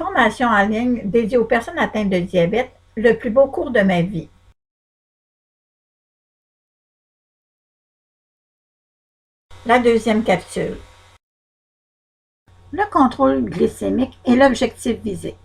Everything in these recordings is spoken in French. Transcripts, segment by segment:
Formation en ligne dédiée aux personnes atteintes de diabète, le plus beau cours de ma vie. La deuxième capsule. Le contrôle glycémique est l'objectif visé.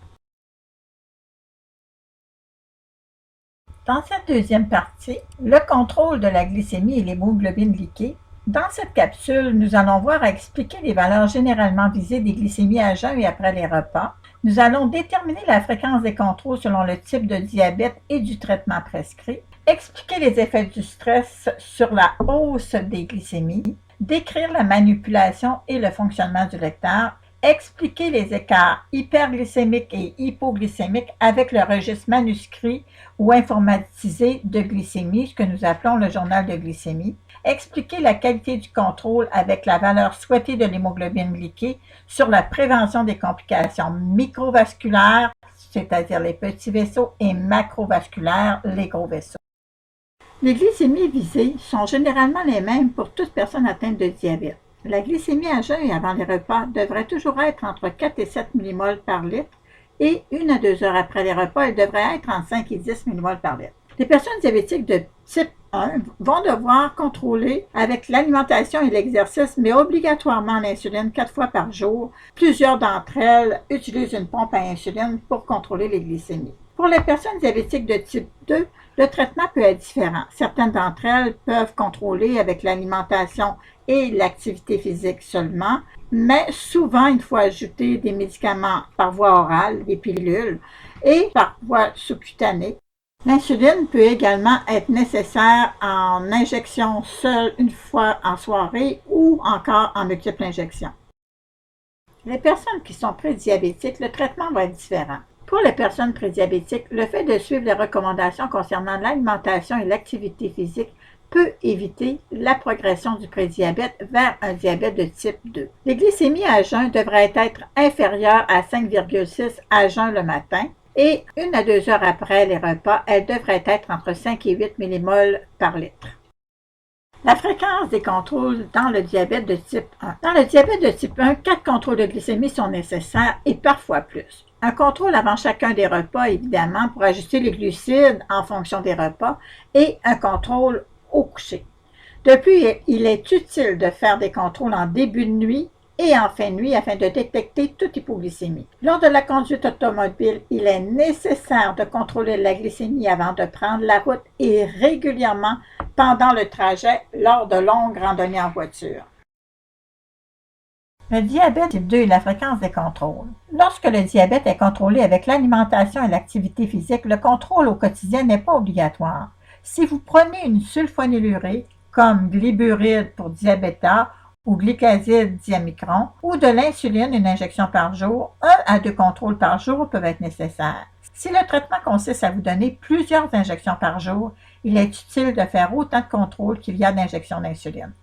Dans cette deuxième partie, le contrôle de la glycémie et l'hémoglobine glyquée. Dans cette capsule, nous allons voir à expliquer les valeurs généralement visées des glycémies à jeun et après les repas. Nous allons déterminer la fréquence des contrôles selon le type de diabète et du traitement prescrit, expliquer les effets du stress sur la hausse des glycémies, décrire la manipulation et le fonctionnement du lecteur, expliquer les écarts hyperglycémiques et hypoglycémiques avec le registre manuscrit ou informatisé de glycémie, ce que nous appelons le journal de glycémie, expliquer la qualité du contrôle avec la valeur souhaitée de l'hémoglobine glyquée sur la prévention des complications microvasculaires, c'est-à-dire les petits vaisseaux, et macrovasculaires, les gros vaisseaux. Les glycémies visées sont généralement les mêmes pour toute personne atteinte de diabète. La glycémie à jeun et avant les repas devrait toujours être entre 4 et 7 mmol par litre et 1 à 2 heures après les repas, elle devrait être entre 5 et 10 mmol par litre. Les personnes diabétiques de type 1 vont devoir contrôler avec l'alimentation et l'exercice, mais obligatoirement l'insuline 4 fois par jour. Plusieurs d'entre elles utilisent une pompe à insuline pour contrôler les glycémies. Pour les personnes diabétiques de type 2, le traitement peut être différent. Certaines d'entre elles peuvent contrôler avec l'alimentation et l'activité physique seulement, mais souvent il faut ajouter des médicaments par voie orale, des pilules, et par voie sous-cutanée. L'insuline peut également être nécessaire en injection seule une fois en soirée ou encore en multiples injections. Les personnes qui sont prédiabétiques, le traitement va être différent. Pour les personnes prédiabétiques, le fait de suivre les recommandations concernant l'alimentation et l'activité physique peut éviter la progression du prédiabète vers un diabète de type 2. Les glycémies à jeun devraient être inférieures à 5,6 à jeun le matin et 1 à 2 heures après les repas, elles devraient être entre 5 et 8 mmol par litre. La fréquence des contrôles dans le diabète de type 1. Dans le diabète de type 1, 4 contrôles de glycémie sont nécessaires et parfois plus. Un contrôle avant chacun des repas, évidemment, pour ajuster les glucides en fonction des repas, et un contrôle au coucher. De plus, il est utile de faire des contrôles en début de nuit et en fin de nuit afin de détecter toute hypoglycémie. Lors de la conduite automobile, il est nécessaire de contrôler la glycémie avant de prendre la route et régulièrement pendant le trajet lors de longues randonnées en voiture. Le diabète type 2 et la fréquence des contrôles. Lorsque le diabète est contrôlé avec l'alimentation et l'activité physique, le contrôle au quotidien n'est pas obligatoire. Si vous prenez une sulfonylurée, comme glyburide pour diabéta ou glycazide diamicron, ou de l'insuline, une injection par jour, 1 à 2 contrôles par jour peuvent être nécessaires. Si le traitement consiste à vous donner plusieurs injections par jour, il est utile de faire autant de contrôles qu'il y a d'injections d'insuline.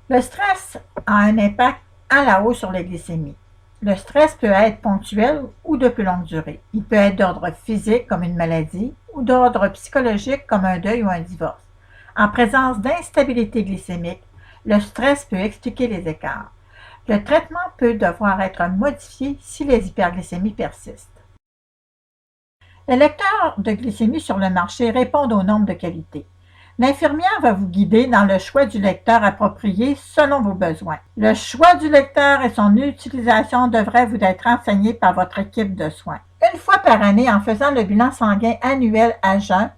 Le stress a un impact à la hausse sur les glycémies. Le stress peut être ponctuel ou de plus longue durée. Il peut être d'ordre physique comme une maladie ou d'ordre psychologique comme un deuil ou un divorce. En présence d'instabilité glycémique, le stress peut expliquer les écarts. Le traitement peut devoir être modifié si les hyperglycémies persistent. Les lecteurs de glycémie sur le marché répondent aux normes de qualité. L'infirmière va vous guider dans le choix du lecteur approprié selon vos besoins. Le choix du lecteur et son utilisation devraient vous être enseignés par votre équipe de soins. Une fois par année, en faisant le bilan sanguin annuel à jeun,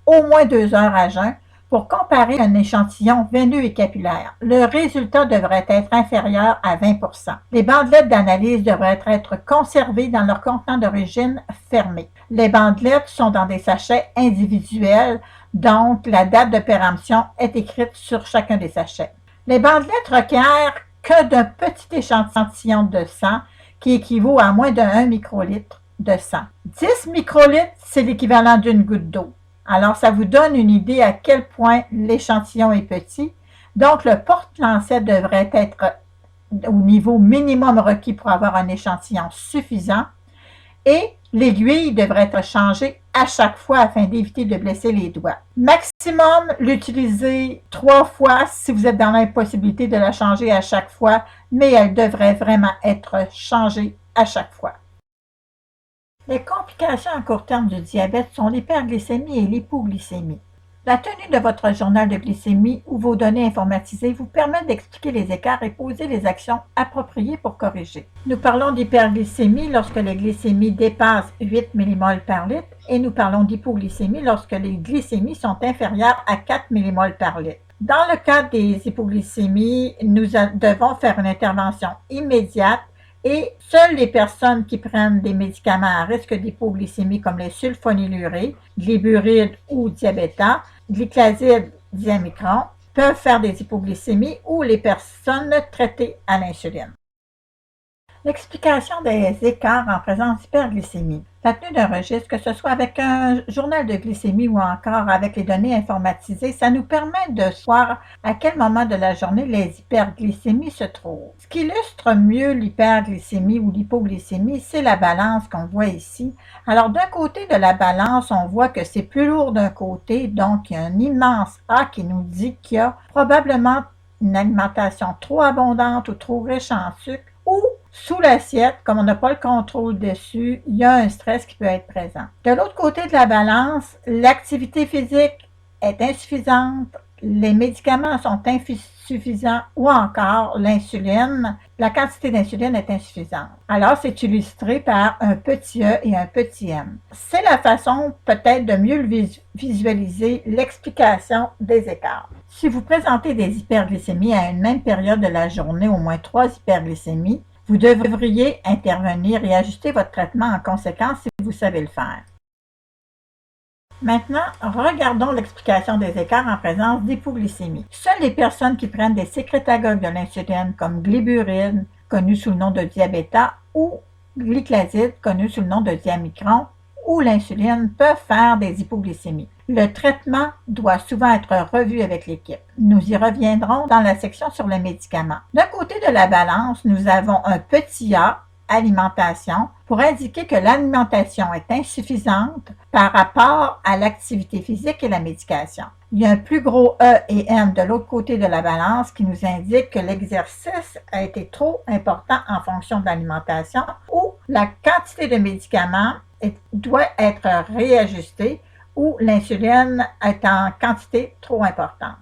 au moins 2 heures à jeun, pour comparer un échantillon veineux et capillaire, le résultat devrait être inférieur à 20%. Les bandelettes d'analyse devraient être conservées dans leur contenant d'origine fermé. Les bandelettes sont dans des sachets individuels, donc la date de péremption est écrite sur chacun des sachets. Les bandelettes requièrent que d'un petit échantillon de sang qui équivaut à moins de 1 microlitre de sang. 10 microlitres, c'est l'équivalent d'une goutte d'eau. Alors, ça vous donne une idée à quel point l'échantillon est petit. Donc, le porte-lancet devrait être au niveau minimum requis pour avoir un échantillon suffisant. Et l'aiguille devrait être changée à chaque fois afin d'éviter de blesser les doigts. Maximum, l'utiliser 3 fois si vous êtes dans l'impossibilité de la changer à chaque fois, mais elle devrait vraiment être changée à chaque fois. Les complications à court terme du diabète sont l'hyperglycémie et l'hypoglycémie. La tenue de votre journal de glycémie ou vos données informatisées vous permet d'expliquer les écarts et poser les actions appropriées pour corriger. Nous parlons d'hyperglycémie lorsque les glycémies dépassent 8 mmol par litre et nous parlons d'hypoglycémie lorsque les glycémies sont inférieures à 4 mmol par litre. Dans le cas des hypoglycémies, nous devons faire une intervention immédiate et seules les personnes qui prennent des médicaments à risque d'hypoglycémie comme les sulfonylurées, glyburide ou diabéta, glyclazide, diamicron, peuvent faire des hypoglycémies ou les personnes traitées à l'insuline. L'explication des écarts en présence d'hyperglycémie. La tenue d'un registre, que ce soit avec un journal de glycémie ou encore avec les données informatisées, ça nous permet de savoir à quel moment de la journée les hyperglycémies se trouvent. Ce qui illustre mieux l'hyperglycémie ou l'hypoglycémie, c'est la balance qu'on voit ici. Alors d'un côté de la balance, on voit que c'est plus lourd d'un côté, donc il y a un immense A qui nous dit qu'il y a probablement une alimentation trop abondante ou trop riche en sucre, ou sous l'assiette, comme on n'a pas le contrôle dessus, il y a un stress qui peut être présent. De l'autre côté de la balance, l'activité physique est insuffisante, les médicaments sont insuffisants ou encore l'insuline, la quantité d'insuline est insuffisante. Alors, c'est illustré par un petit E et un petit M. C'est la façon peut-être de mieux visualiser l'explication des écarts. Si vous présentez des hyperglycémies à une même période de la journée, au moins 3 hyperglycémies, vous devriez intervenir et ajuster votre traitement en conséquence si vous savez le faire. Maintenant, regardons l'explication des écarts en présence d'hypoglycémie. Seules les personnes qui prennent des sécrétagogues de l'insuline comme glyburide, connu sous le nom de diabéta, ou glyclazide, connu sous le nom de diamicron, ou l'insuline, peuvent faire des hypoglycémies. Le traitement doit souvent être revu avec l'équipe. Nous y reviendrons dans la section sur les médicaments. D'un côté de la balance, nous avons un petit A, alimentation, pour indiquer que l'alimentation est insuffisante par rapport à l'activité physique et la médication. Il y a un plus gros E et M de l'autre côté de la balance qui nous indique que l'exercice a été trop important en fonction de l'alimentation ou la quantité de médicaments doit être réajustée ou l'insuline est en quantité trop importante.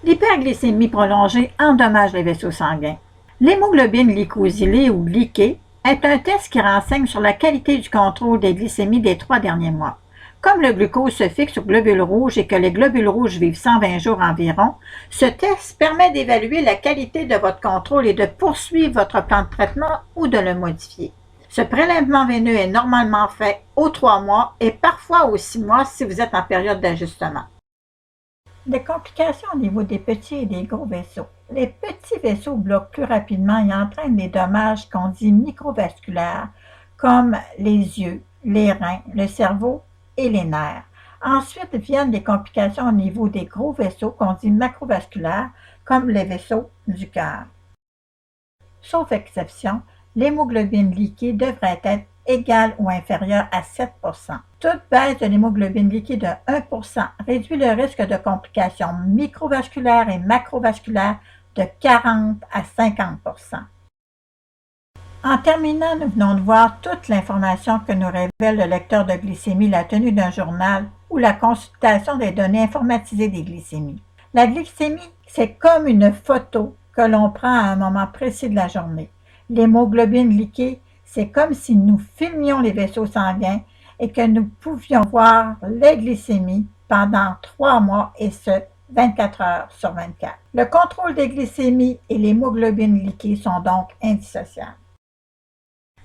L'hyperglycémie prolongée endommage les vaisseaux sanguins. L'hémoglobine glycosylée ou glyquée est un test qui renseigne sur la qualité du contrôle des glycémies des 3 derniers mois. Comme le glucose se fixe aux globules rouges et que les globules rouges vivent 120 jours environ, ce test permet d'évaluer la qualité de votre contrôle et de poursuivre votre plan de traitement ou de le modifier. Ce prélèvement veineux est normalement fait aux 3 mois et parfois aux 6 mois si vous êtes en période d'ajustement. Des complications au niveau des petits et des gros vaisseaux. Les petits vaisseaux bloquent plus rapidement et entraînent des dommages qu'on dit microvasculaires, comme les yeux, les reins, le cerveau et les nerfs. Ensuite viennent des complications au niveau des gros vaisseaux qu'on dit macrovasculaires, comme les vaisseaux du cœur. Sauf exception, l'hémoglobine liquide devrait être égale ou inférieure à 7 %. Toute baisse de l'hémoglobine liquide de 1 % réduit le risque de complications microvasculaires et macrovasculaires de 40 à 50 %. En terminant, nous venons de voir toute l'information que nous révèle le lecteur de glycémie, la tenue d'un journal ou la consultation des données informatisées des glycémies. La glycémie, c'est comme une photo que l'on prend à un moment précis de la journée. L'hémoglobine liquide, c'est comme si nous filmions les vaisseaux sanguins et que nous pouvions voir les glycémies pendant 3 mois et ce, 24 heures sur 24. Le contrôle des glycémies et l'hémoglobine liquide sont donc indissociables.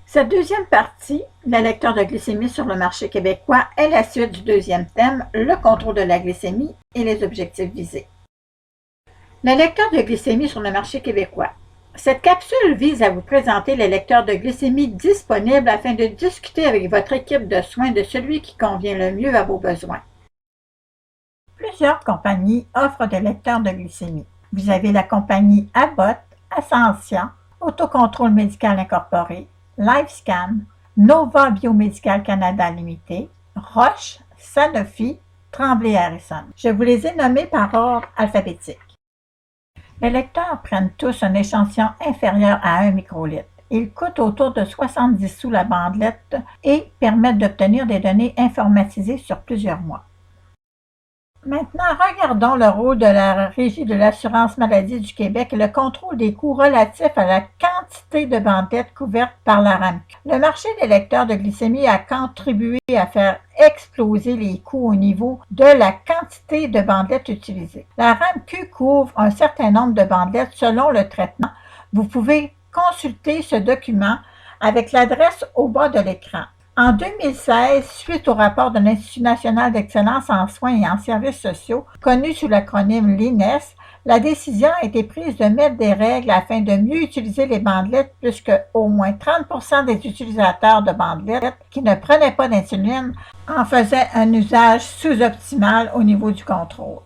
Cette deuxième partie, le lecteur de glycémie sur le marché québécois, est la suite du deuxième thème, le contrôle de la glycémie et les objectifs visés. Le lecteur de glycémie sur le marché québécois. Cette capsule vise à vous présenter les lecteurs de glycémie disponibles afin de discuter avec votre équipe de soins de celui qui convient le mieux à vos besoins. Plusieurs compagnies offrent des lecteurs de glycémie. Vous avez la compagnie Abbott, Ascensia, Autocontrôle Médical Incorporé, LifeScan, Nova Biomédical Canada Limité, Roche, Sanofi, Tremblay Harrison. Je vous les ai nommés par ordre alphabétique. Les lecteurs prennent tous un échantillon inférieur à 1 microlitre. Ils coûtent autour de 70 sous la bandelette et permettent d'obtenir des données informatisées sur plusieurs mois. Maintenant, regardons le rôle de la Régie de l'assurance maladie du Québec et le contrôle des coûts relatifs à la quantité de bandelettes couvertes par la RAMQ. Le marché des lecteurs de glycémie a contribué à faire exploser les coûts au niveau de la quantité de bandelettes utilisées. La RAMQ couvre un certain nombre de bandelettes selon le traitement. Vous pouvez consulter ce document avec l'adresse au bas de l'écran. En 2016, suite au rapport de l'Institut national d'excellence en soins et en services sociaux, connu sous l'acronyme l'INES, la décision a été prise de mettre des règles afin de mieux utiliser les bandelettes puisque au moins 30% des utilisateurs de bandelettes qui ne prenaient pas d'insuline en faisaient un usage sous-optimal au niveau du contrôle.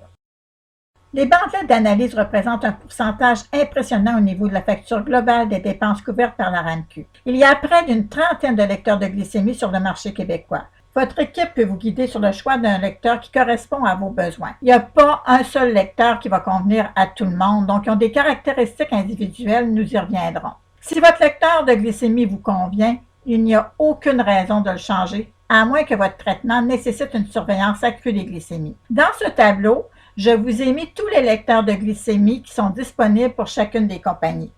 Les bandelettes d'analyse représentent un pourcentage impressionnant au niveau de la facture globale des dépenses couvertes par la RAMQ. Il y a près d'une trentaine de lecteurs de glycémie sur le marché québécois. Votre équipe peut vous guider sur le choix d'un lecteur qui correspond à vos besoins. Il n'y a pas un seul lecteur qui va convenir à tout le monde, donc ils ont des caractéristiques individuelles, nous y reviendrons. Si votre lecteur de glycémie vous convient, il n'y a aucune raison de le changer, à moins que votre traitement nécessite une surveillance accrue des glycémies. Dans ce tableau, je vous ai mis tous les lecteurs de glycémie qui sont disponibles pour chacune des compagnies.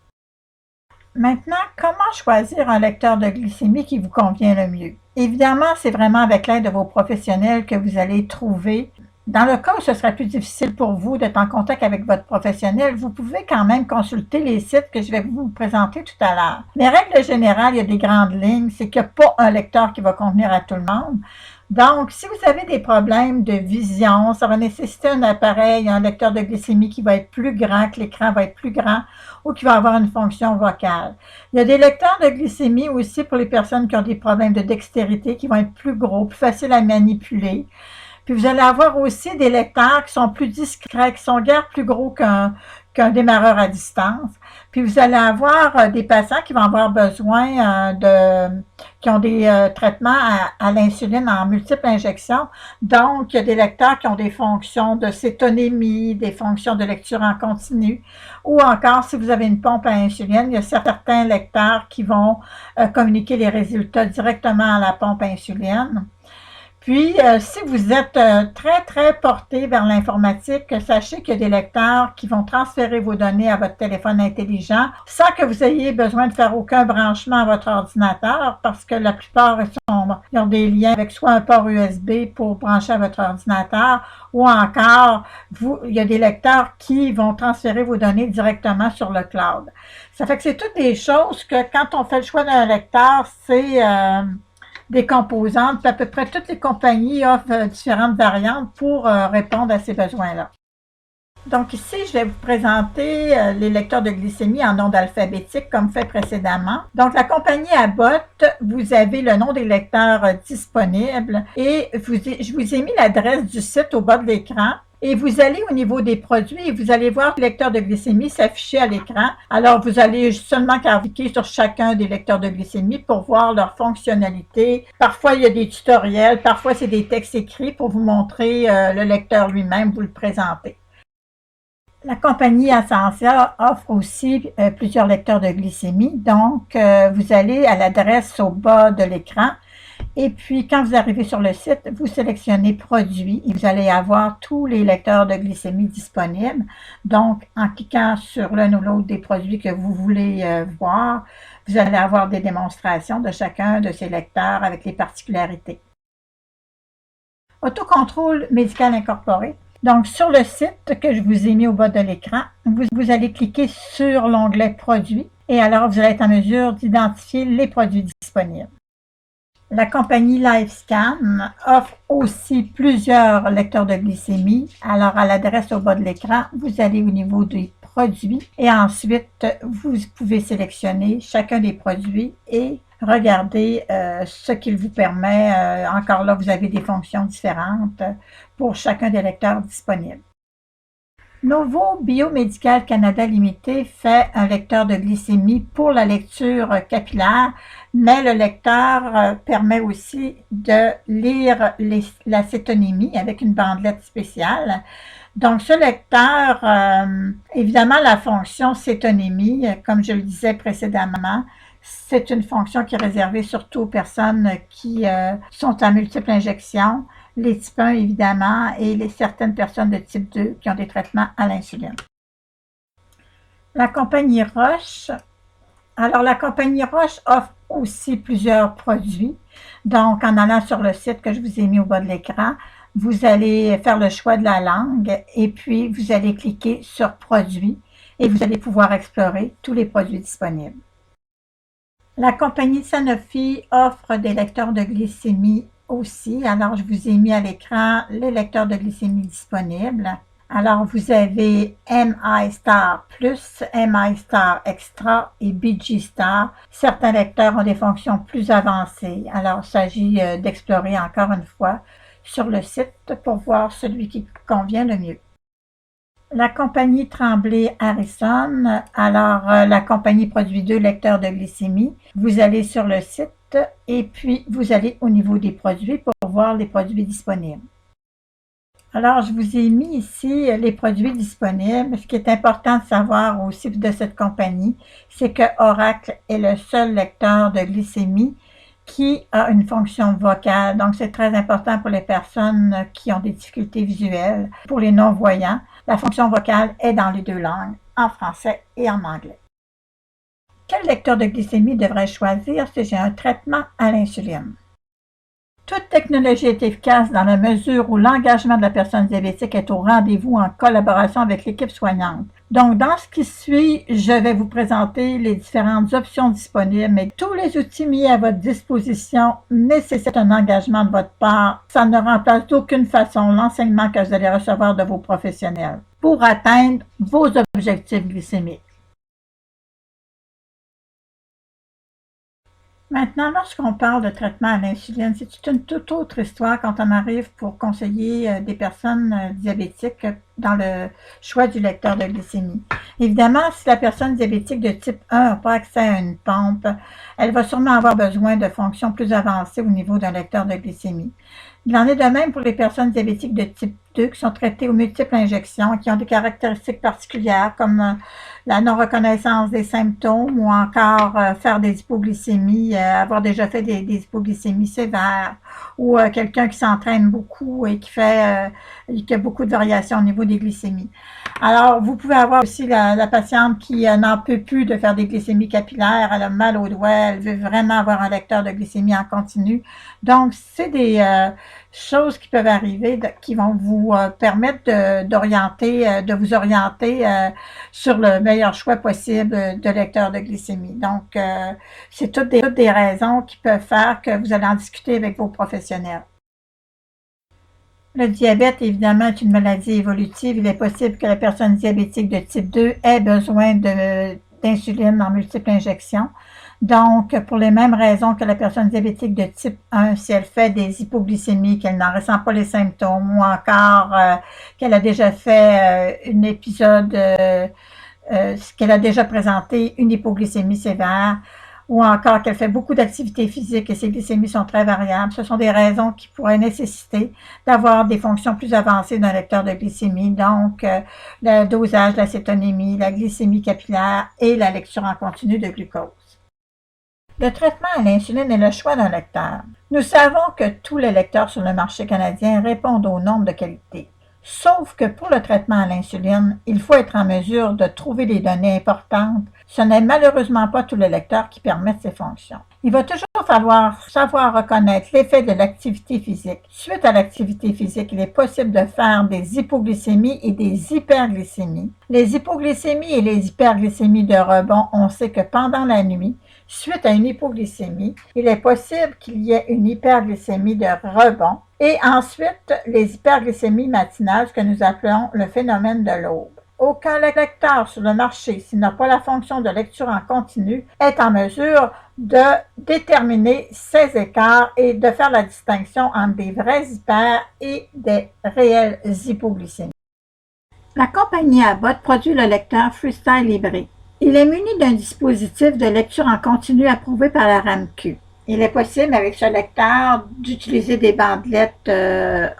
Maintenant, comment choisir un lecteur de glycémie qui vous convient le mieux? Évidemment, c'est vraiment avec l'aide de vos professionnels que vous allez trouver. Dans le cas où ce sera plus difficile pour vous d'être en contact avec votre professionnel, vous pouvez quand même consulter les sites que je vais vous présenter tout à l'heure. Mais règle générale, il y a des grandes lignes, c'est qu'il n'y a pas un lecteur qui va convenir à tout le monde. Donc, si vous avez des problèmes de vision, ça va nécessiter un appareil, un lecteur de glycémie qui va être plus grand, que l'écran va être plus grand ou qui va avoir une fonction vocale. Il y a des lecteurs de glycémie aussi pour les personnes qui ont des problèmes de dextérité, qui vont être plus gros, plus faciles à manipuler. Puis vous allez avoir aussi des lecteurs qui sont plus discrets, qui sont guère plus gros qu'un démarreur à distance. Puis vous allez avoir des patients qui vont avoir besoin qui ont des traitements à l'insuline en multiples injections. Donc, il y a des lecteurs qui ont des fonctions de cétonémie, des fonctions de lecture en continu. Ou encore, si vous avez une pompe à insuline, il y a certains lecteurs qui vont communiquer les résultats directement à la pompe à insuline. Puis, si vous êtes très, très porté vers l'informatique, sachez qu'il y a des lecteurs qui vont transférer vos données à votre téléphone intelligent sans que vous ayez besoin de faire aucun branchement à votre ordinateur parce que la plupart ils ont des liens avec soit un port USB pour brancher à votre ordinateur ou encore, il y a des lecteurs qui vont transférer vos données directement sur le cloud. Ça fait que c'est toutes des choses que quand on fait le choix d'un lecteur, c'est des composantes. À peu près toutes les compagnies offrent différentes variantes pour répondre à ces besoins-là. Donc ici, je vais vous présenter les lecteurs de glycémie en ordre alphabétique comme fait précédemment. Donc la compagnie Abbott, vous avez le nom des lecteurs disponibles et je vous ai mis l'adresse du site au bas de l'écran. Et vous allez au niveau des produits et vous allez voir le lecteur de glycémie s'afficher à l'écran. Alors, vous allez seulement cliquer sur chacun des lecteurs de glycémie pour voir leur fonctionnalité. Parfois, il y a des tutoriels, parfois, c'est des textes écrits pour vous montrer le lecteur lui-même, vous le présenter. La compagnie Ascensia offre aussi plusieurs lecteurs de glycémie. Donc, vous allez à l'adresse au bas de l'écran. Et puis, quand vous arrivez sur le site, vous sélectionnez « Produits » et vous allez avoir tous les lecteurs de glycémie disponibles. Donc, en cliquant sur l'un ou l'autre des produits que vous voulez voir, vous allez avoir des démonstrations de chacun de ces lecteurs avec les particularités. Autocontrôle médical incorporé. Donc, sur le site que je vous ai mis au bas de l'écran, vous allez cliquer sur l'onglet « Produits » et alors vous allez être en mesure d'identifier les produits disponibles. La compagnie LifeScan offre aussi plusieurs lecteurs de glycémie. Alors, à l'adresse au bas de l'écran, vous allez au niveau des produits et ensuite, vous pouvez sélectionner chacun des produits et regarder ce qu'il vous permet. Encore là, vous avez des fonctions différentes pour chacun des lecteurs disponibles. Novo Biomédical Canada Limité fait un lecteur de glycémie pour la lecture capillaire, mais le lecteur permet aussi de lire la cétonémie avec une bandelette spéciale. Donc, ce lecteur, évidemment, la fonction cétonémie, comme je le disais précédemment, C'est une fonction qui est réservée surtout aux personnes qui sont à multiples injections, les type 1 évidemment, et certaines personnes de type 2 qui ont des traitements à l'insuline. La compagnie Roche. Alors, la compagnie Roche offre aussi plusieurs produits. Donc, en allant sur le site que je vous ai mis au bas de l'écran, vous allez faire le choix de la langue et puis vous allez cliquer sur Produits et vous allez pouvoir explorer tous les produits disponibles. La compagnie Sanofi offre des lecteurs de glycémie aussi. Alors, je vous ai mis à l'écran les lecteurs de glycémie disponibles. Alors, vous avez MI Star Plus, MI Star Extra et BG Star. Certains lecteurs ont des fonctions plus avancées. Alors, il s'agit d'explorer encore une fois sur le site pour voir celui qui convient le mieux. La compagnie Tremblay Harrison. Alors, la compagnie produit 2 lecteurs de glycémie. Vous allez sur le site et puis vous allez au niveau des produits pour voir les produits disponibles. Alors, je vous ai mis ici les produits disponibles. Ce qui est important de savoir aussi de cette compagnie, c'est que Oracle est le seul lecteur de glycémie qui a une fonction vocale. Donc, c'est très important pour les personnes qui ont des difficultés visuelles. Pour les non-voyants, la fonction vocale est dans les 2 langues, en français et en anglais. Quel lecteur de glycémie devrais-je choisir si j'ai un traitement à l'insuline? Toute technologie est efficace dans la mesure où l'engagement de la personne diabétique est au rendez-vous en collaboration avec l'équipe soignante. Donc, dans ce qui suit, je vais vous présenter les différentes options disponibles, mais tous les outils mis à votre disposition nécessitent un engagement de votre part. Ça ne remplace d'aucune façon l'enseignement que vous allez recevoir de vos professionnels pour atteindre vos objectifs glycémiques. Maintenant, lorsqu'on parle de traitement à l'insuline, c'est une toute autre histoire quand on arrive pour conseiller des personnes diabétiques dans le choix du lecteur de glycémie. Évidemment, si la personne diabétique de type 1 n'a pas accès à une pompe, elle va sûrement avoir besoin de fonctions plus avancées au niveau d'un lecteur de glycémie. Il en est de même pour les personnes diabétiques de type 2 qui sont traitées aux multiples injections, qui ont des caractéristiques particulières comme la non-reconnaissance des symptômes ou encore faire des hypoglycémies, avoir déjà fait des hypoglycémies sévères ou quelqu'un qui s'entraîne beaucoup et qui a beaucoup de variations au niveau des glycémies. Alors, vous pouvez avoir aussi la patiente qui n'en peut plus de faire des glycémies capillaires, elle a mal aux doigts, elle veut vraiment avoir un lecteur de glycémie en continu. Donc, c'est des choses qui peuvent arriver qui vont vous permettre de vous orienter sur le meilleur choix possible de lecteur de glycémie. Donc, c'est toutes des raisons qui peuvent faire que vous allez en discuter avec vos professionnels. Le diabète, évidemment, est une maladie évolutive. Il est possible que la personne diabétique de type 2 ait besoin d'insuline en multiples injections. Donc, pour les mêmes raisons que la personne diabétique de type 1, si elle fait des hypoglycémies, qu'elle n'en ressent pas les symptômes, ou encore qu'elle a déjà fait un épisode, qu'elle a déjà présenté une hypoglycémie sévère, ou encore qu'elle fait beaucoup d'activités physiques et ses glycémies sont très variables. Ce sont des raisons qui pourraient nécessiter d'avoir des fonctions plus avancées d'un lecteur de glycémie, donc le dosage, la cétonémie, la glycémie capillaire et la lecture en continu de glucose. Le traitement à l'insuline est le choix d'un lecteur. Nous savons que tous les lecteurs sur le marché canadien répondent aux normes de qualité. Sauf que pour le traitement à l'insuline, il faut être en mesure de trouver des données importantes. Ce n'est malheureusement pas tous les lecteurs qui permettent ces fonctions. Il va toujours falloir savoir reconnaître l'effet de l'activité physique. Suite à l'activité physique, il est possible de faire des hypoglycémies et des hyperglycémies. Les hypoglycémies et les hyperglycémies de rebond, on sait que pendant la nuit, suite à une hypoglycémie, il est possible qu'il y ait une hyperglycémie de rebond et ensuite les hyperglycémies matinales, ce que nous appelons le phénomène de l'aube. Aucun lecteur sur le marché, s'il n'a pas la fonction de lecture en continu, est en mesure de déterminer ces écarts et de faire la distinction entre des vrais hyper et des réelles hypoglycémies. La compagnie Abbott produit le lecteur Freestyle Libre. Il est muni d'un dispositif de lecture en continu approuvé par la RAMQ. Il est possible avec ce lecteur d'utiliser des bandelettes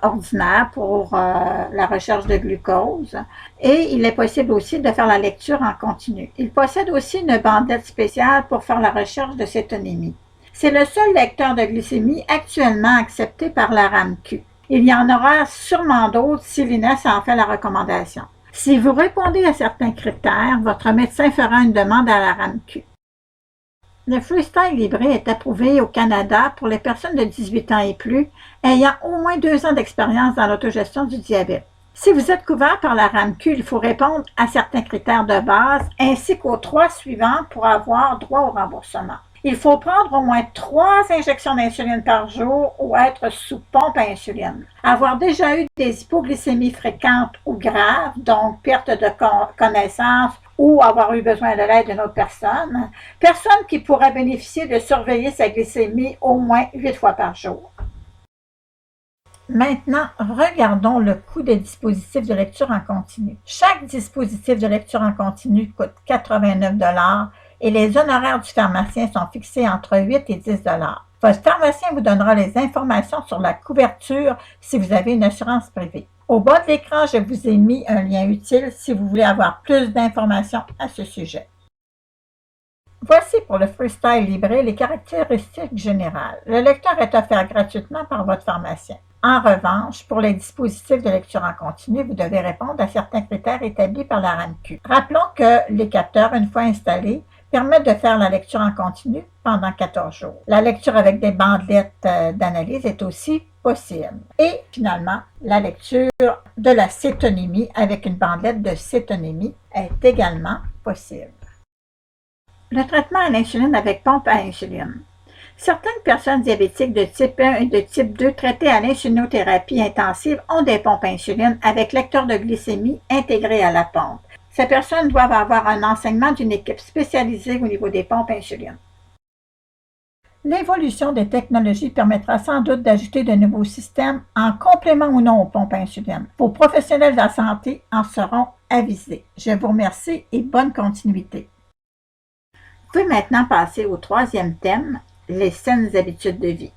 ordinaires pour la recherche de glucose et il est possible aussi de faire la lecture en continu. Il possède aussi une bandelette spéciale pour faire la recherche de cétonémie. C'est le seul lecteur de glycémie actuellement accepté par la RAMQ. Il y en aura sûrement d'autres si l'INES en fait la recommandation. Si vous répondez à certains critères, votre médecin fera une demande à la RAMQ. Le Freestyle Libre est approuvé au Canada pour les personnes de 18 ans et plus ayant au moins 2 ans d'expérience dans l'autogestion du diabète. Si vous êtes couvert par la RAMQ, il faut répondre à certains critères de base ainsi qu'aux 3 suivants pour avoir droit au remboursement. Il faut prendre au moins 3 injections d'insuline par jour ou être sous pompe à insuline. Avoir déjà eu des hypoglycémies fréquentes ou graves, donc perte de connaissance ou avoir eu besoin de l'aide d'une autre personne. Personne qui pourrait bénéficier de surveiller sa glycémie au moins 8 fois par jour. Maintenant, regardons le coût des dispositifs de lecture en continu. Chaque dispositif de lecture en continu coûte 89 $ et les honoraires du pharmacien sont fixés entre 8 et 10 $. Votre pharmacien vous donnera les informations sur la couverture si vous avez une assurance privée. Au bas de l'écran, je vous ai mis un lien utile si vous voulez avoir plus d'informations à ce sujet. Voici pour le Freestyle Libre les caractéristiques générales. Le lecteur est offert gratuitement par votre pharmacien. En revanche, pour les dispositifs de lecture en continu, vous devez répondre à certains critères établis par la RAMQ. Rappelons que les capteurs, une fois installés, permettent de faire la lecture en continu pendant 14 jours. La lecture avec des bandelettes d'analyse est aussi possible. Et finalement, la lecture de la cétonémie avec une bandelette de cétonémie est également possible. Le traitement à l'insuline avec pompe à insuline. Certaines personnes diabétiques de type 1 et de type 2 traitées à l'insulinothérapie intensive ont des pompes à insuline avec lecteur de glycémie intégré à la pompe. Ces personnes doivent avoir un enseignement d'une équipe spécialisée au niveau des pompes à insuline. L'évolution des technologies permettra sans doute d'ajouter de nouveaux systèmes en complément ou non aux pompes à insuline. Vos professionnels de la santé en seront avisés. Je vous remercie et bonne continuité. Vous pouvez maintenant passer au 3e thème, les saines habitudes de vie.